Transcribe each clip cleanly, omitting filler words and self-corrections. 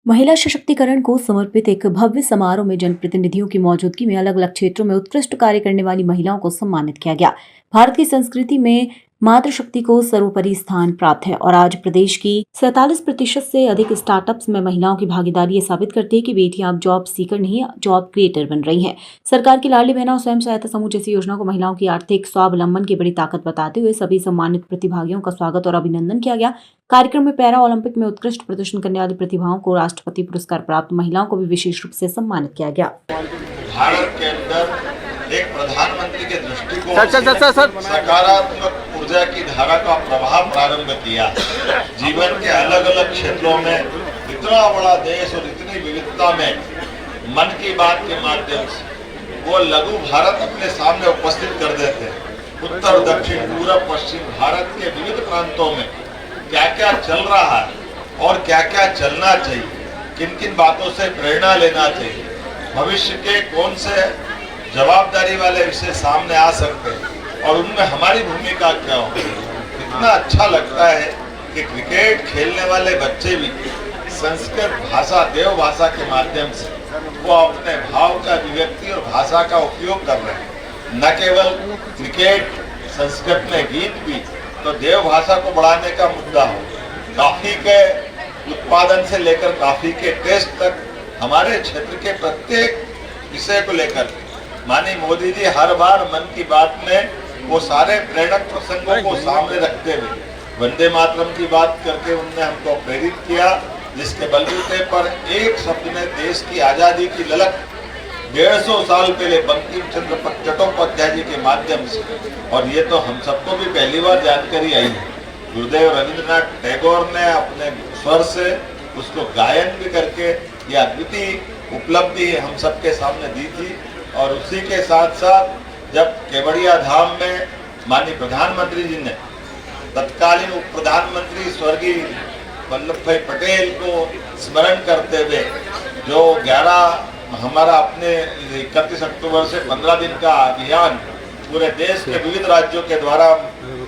महिला सशक्तिकरण को समर्पित एक भव्य समारोह में जनप्रतिनिधियों की मौजूदगी में अलग अलग क्षेत्रों में उत्कृष्ट कार्य करने वाली महिलाओं को सम्मानित किया गया। भारत की संस्कृति में मातृशक्ति को सर्वोपरि स्थान प्राप्त है और आज प्रदेश की 47% से अधिक स्टार्टअप्स में महिलाओं की भागीदारी ये साबित करती है कि बेटियां अब जॉब सीकर नहीं जॉब क्रिएटर बन रही हैं। सरकार की लाडली बहना और स्वयं सहायता समूह जैसी योजना को महिलाओं की आर्थिक स्वावलंबन की बड़ी ताकत बताते हुए सभी सम्मानित प्रतिभागियों का स्वागत और अभिनंदन किया गया। कार्यक्रम में पैरा ओलंपिक में उत्कृष्ट प्रदर्शन करने वाली प्रतिभाओं को राष्ट्रपति पुरस्कार प्राप्त महिलाओं को भी विशेष रूप से सम्मानित किया गया। भारत के अंदर एक प्रधानमंत्री के दृष्टिकोण से सकारात्मक ऊर्जा की धारा का प्रभाव प्रारंभ किया। जीवन के अलग अलग क्षेत्रों में इतना बड़ा देश और इतनी विविधता में मन की बात के माध्यम से वो लघु भारत अपने सामने उपस्थित कर देते हैं। उत्तर दक्षिण पूर्व पश्चिम भारत के विविध प्रांतों में क्या क्या चल रहा है और क्या क्या चलना चाहिए, किन किन बातों से प्रेरणा लेना चाहिए, भविष्य के कौन से जवाबदारी वाले विषय सामने आ सकते हैं और उनमें हमारी भूमिका क्या हो। इतना अच्छा लगता है कि क्रिकेट खेलने वाले बच्चे भी संस्कृत भाषा देव भाषा के माध्यम से वो अपने भाव का अभिव्यक्ति और भाषा का उपयोग कर रहे हैं। न केवल क्रिकेट, संस्कृत में गीत भी तो देव भाषा को बढ़ाने का मुद्दा हो। कॉफी के उत्पादन से लेकर कॉफी के टेस्ट तक हमारे क्षेत्र के प्रत्येक विषय को लेकर माननीय मोदी जी हर बार मन की बात में वो सारे प्रेरक प्रसंगों को सामने रखते हुए वंदे मातरम की बात करके उनने हमको प्रेरित किया, जिसके बलबूते पर एक शब्द ने देश की आजादी की ललक 150 साल पहले बंकिम चंद्र चट्टोपाध्याय जी के माध्यम से, और ये तो हम सबको भी पहली बार जानकारी आई है। गुरुदेव रविंद्रनाथ टैगोर ने अपने स्वर से उसको गायन भी करके ये अद्वितीय उपलब्धि हम सबके सामने दी थी। और उसी के साथ साथ जब केवड़िया धाम में माननीय प्रधानमंत्री जी ने तत्कालीन उप प्रधानमंत्री स्वर्गीय वल्लभ भाई पटेल को स्मरण करते हुए जो 11 हमारा अपने 31 अक्टूबर से 15 दिन का अभियान पूरे देश के विविध राज्यों के द्वारा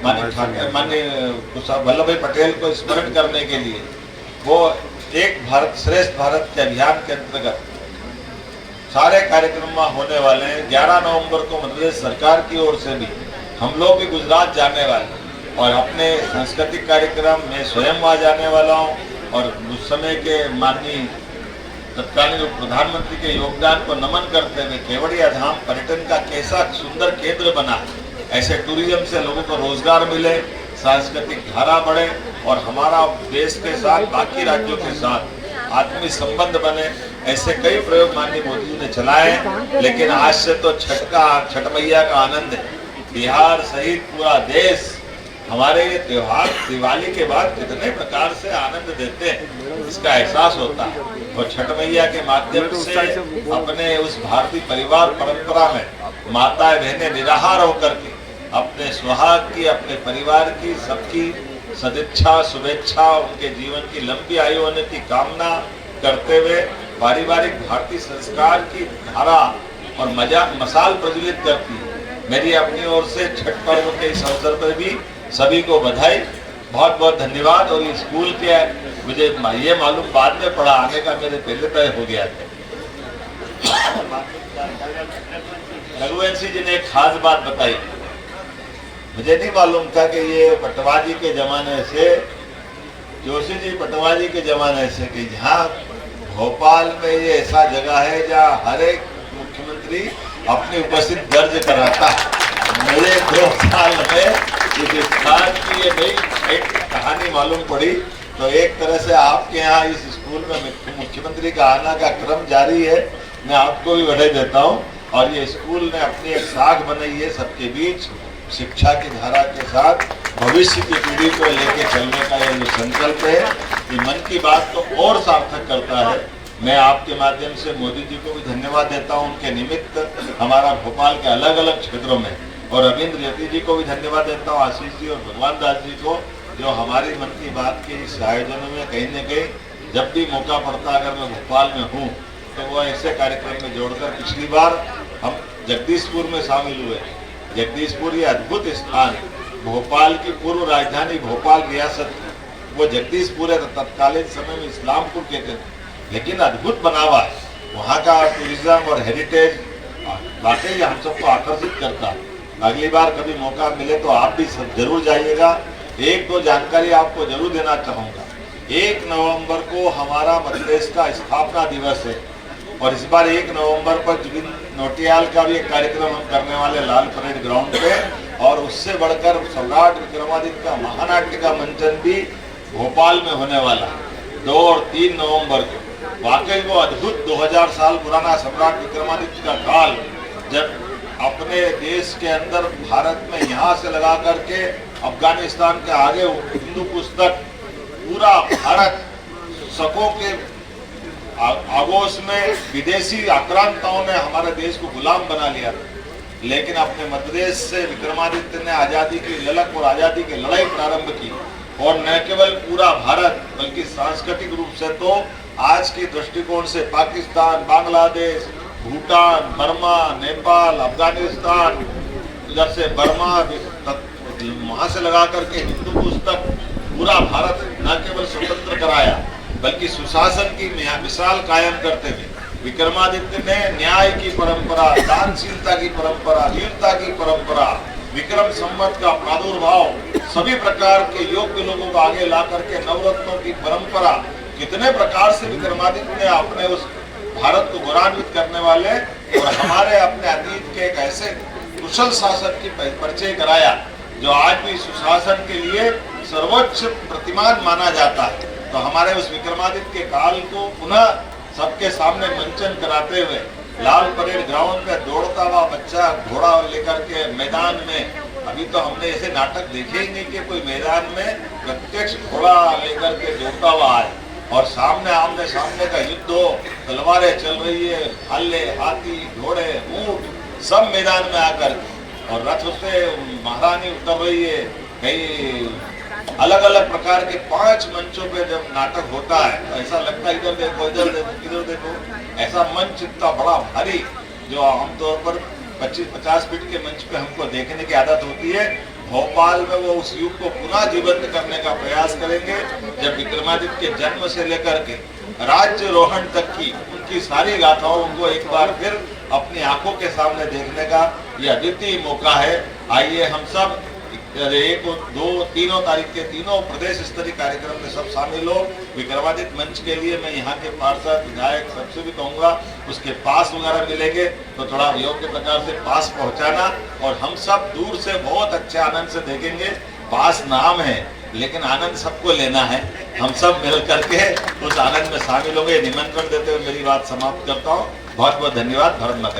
माननीय वल्लभ भाई पटेल को स्मरण करने के लिए वो एक भारत श्रेष्ठ भारत के अभियान के अंतर्गत सारे कार्यक्रम होने वाले हैं। 11 नवंबर को मध्य प्रदेश सरकार की ओर से भी हम लोग भी गुजरात जाने वाले और अपने सांस्कृतिक कार्यक्रम में स्वयं वहाँ जाने वाला हूँ और उस समय के माननीय तत्कालीन प्रधानमंत्री के योगदान को नमन करते हुए केवड़िया धाम पर्यटन का कैसा सुंदर केंद्र बना, ऐसे टूरिज्म से लोगों को रोजगार मिले, सांस्कृतिक धारा बढ़े और हमारा देश के साथ बाकी राज्यों के साथ आत्मीय संबंध बने, ऐसे कई प्रयोग माननीय मोदी जी ने चलाए। लेकिन आज से तो छठ मैया का आनंद है। बिहार सहित पूरा देश हमारे ये त्योहार दिवाली के बाद कितने प्रकार से आनंद देते हैं इसका एहसास होता है। और छठ मैया के माध्यम से अपने उस भारतीय परिवार परंपरा में माताएं बहनें निराहार होकर के अपने सुहाग की, अपने परिवार की, सबकी सदिच्छा शुभेच्छा, उनके जीवन की लंबी आयु होने की कामना करते हुए पारिवारिक भारतीय संस्कार की धारा और मसाल प्रज्वलित करती है। मेरी अपनी ओर से छठ पर्व के इस अवसर पर भी सभी को बधाई, बहुत बहुत धन्यवाद। और ये स्कूल के मुझे ये मालूम बाद में पड़ा, आने का मेरे पहले तय हो गया था। रघुवंशी जी ने एक खास बात बताई, मुझे नहीं मालूम था कि ये पटवाजी के जमाने से, जोशी जी पटवाजी के जमाने से, कि जहाँ भोपाल में ये ऐसा जगह है जहाँ हर एक मुख्यमंत्री अपनी उपस्थिति दर्ज कराता है। मेरे 2 साल में इस स्थान की ये नई एक कहानी मालूम पड़ी। तो एक तरह से आपके यहाँ इस स्कूल में मुख्यमंत्री का आना का क्रम जारी है, मैं आपको भी बधाई देता हूँ। और ये स्कूल ने अपनी एक साख बनाई है सबके बीच शिक्षा की धारा के साथ भविष्य की पीढ़ी को लेके चलने का ये जो संकल्प है, ये मन की बात को और सार्थक करता है। मैं आपके माध्यम से मोदी जी को भी धन्यवाद देता हूँ उनके निमित्त हमारा भोपाल के अलग अलग क्षेत्रों में, और रविंद्र यति जी को भी धन्यवाद देता हूँ, आशीष जी और भगवान दास जी को, जो हमारी मन की बात के इस आयोजन में कहीं न कहीं जब भी मौका पड़ता अगर मैं भोपाल में हूँ तो वो ऐसे कार्यक्रम में जोड़कर, पिछली बार हम जगदीशपुर में शामिल हुए। जगदीशपुर ये अद्भुत स्थान, भोपाल की पूर्व राजधानी भोपाल रियासत, वो जगदीशपुर है, तत्कालीन समय में इस्लामपुर कहते थे। लेकिन अद्भुत बनावा है। वहाँ का टूरिज्म और हेरिटेज वाकई हम सबको आकर्षित करता है। अगली बार कभी मौका मिले तो आप भी सब जरूर जाइएगा। एक दो जानकारी आपको जरूर देना चाहूँगा। 1 नवंबर को हमारा मध्य प्रदेश का स्थापना दिवस है और इस बार 1 नवंबर पर जुबिन नौटियाल का भी एक कार्यक्रम हम करने वाले लाल परेड ग्राउंड पे, और उससे बढ़कर सम्राट विक्रमादित्य का महानाट्य का मंचन भी भोपाल में होने वाला है 2 और 3 नवंबर को। वाकई वो अद्भुत 2000 साल पुराना सम्राट विक्रमादित्य का काल, जब अपने देश के अंदर भारत में यहाँ से लगा करके अफगानिस्तान के आगे हिंदू पुस्तक पूरा भारत शकों के आगोश में विदेशी आक्रांताओं ने हमारे देश को गुलाम बना लिया, लेकिन अपने मध्य प्रदेश से विक्रमादित्य ने आज़ादी की ललक और आज़ादी की लड़ाई प्रारंभ की। और न केवल पूरा भारत बल्कि सांस्कृतिक रूप से तो आज के दृष्टिकोण से पाकिस्तान, बांग्लादेश, भूटान, बर्मा, नेपाल, अफगानिस्तान, इधर से बर्मा, वहाँ से लगा करके हिंदू पुस्तक पूरा भारत न केवल स्वतंत्र कराया बल्कि सुशासन की मिसाल कायम करते हुए विक्रमादित्य ने न्याय की परंपरा, दानशीलता की परंपरा, वीरता की परंपरा, विक्रम संवत का प्रादुर्भाव, सभी प्रकार के योग्य लोगों को आगे ला करके नवरत्नों की परंपरा, कितने प्रकार से विक्रमादित्य ने अपने उस भारत को गौरवान्वित करने वाले और हमारे अपने अतीत के एक ऐसे कुशल शासक की परिचय कराया जो आज भी सुशासन के लिए सर्वोच्च प्रतिमान माना जाता है। तो हमारे उस विक्रमादित्य के काल को पुनः सबके सामने मंचन कराते हुए लाल परेड ग्राउंड पे दौड़ता हुआ बच्चा घोड़ा लेकर के मैदान में, अभी तो हमने ऐसे नाटक देखे ही नहीं कि कोई मैदान में प्रत्यक्ष घोड़ा लेकर के दौड़ता हुआ है और सामने आमने सामने का युद्ध हो, तलवारें चल रही है, भाले, हाथी, घोड़े, ऊंट सब मैदान में आकर, और रथ से महारानी उतर रही है। कई अलग अलग प्रकार के 5 मंचों पे जब नाटक होता है तो ऐसा लगता है इधर देखो, इधर देखो, इधर देखो, ऐसा मंच इतना बड़ा भारी जो आमतौर पर 25-50 फीट के मंच पे हमको देखने की आदत होती है। भोपाल में वो उस युग को पुनः जीवंत करने का प्रयास करेंगे, जब विक्रमादित्य के जन्म से लेकर के राज्य रोहण तक की उनकी सारी गाथाओं को एक बार फिर अपनी आंखों के सामने देखने का यह अद्वितीय मौका है। आइए हम सब 1, 2, 3 तारीख के तीनों प्रदेश स्तरीय कार्यक्रम में सब शामिल हो। विक्रमादित्य मंच के लिए मैं यहाँ के पार्षद, विधायक सबसे भी कहूँगा उसके पास वगैरह मिलेंगे तो थोड़ा योग्य प्रकार से पास पहुँचाना, और हम सब दूर से बहुत अच्छे आनंद से देखेंगे। पास नाम है लेकिन आनंद सबको लेना है, हम सब मिल करके उस आनंद में शामिल होंगे। निमंत्रण देते हुए मेरी बात समाप्त करता हूँ। बहुत बहुत धन्यवाद। भारत माता की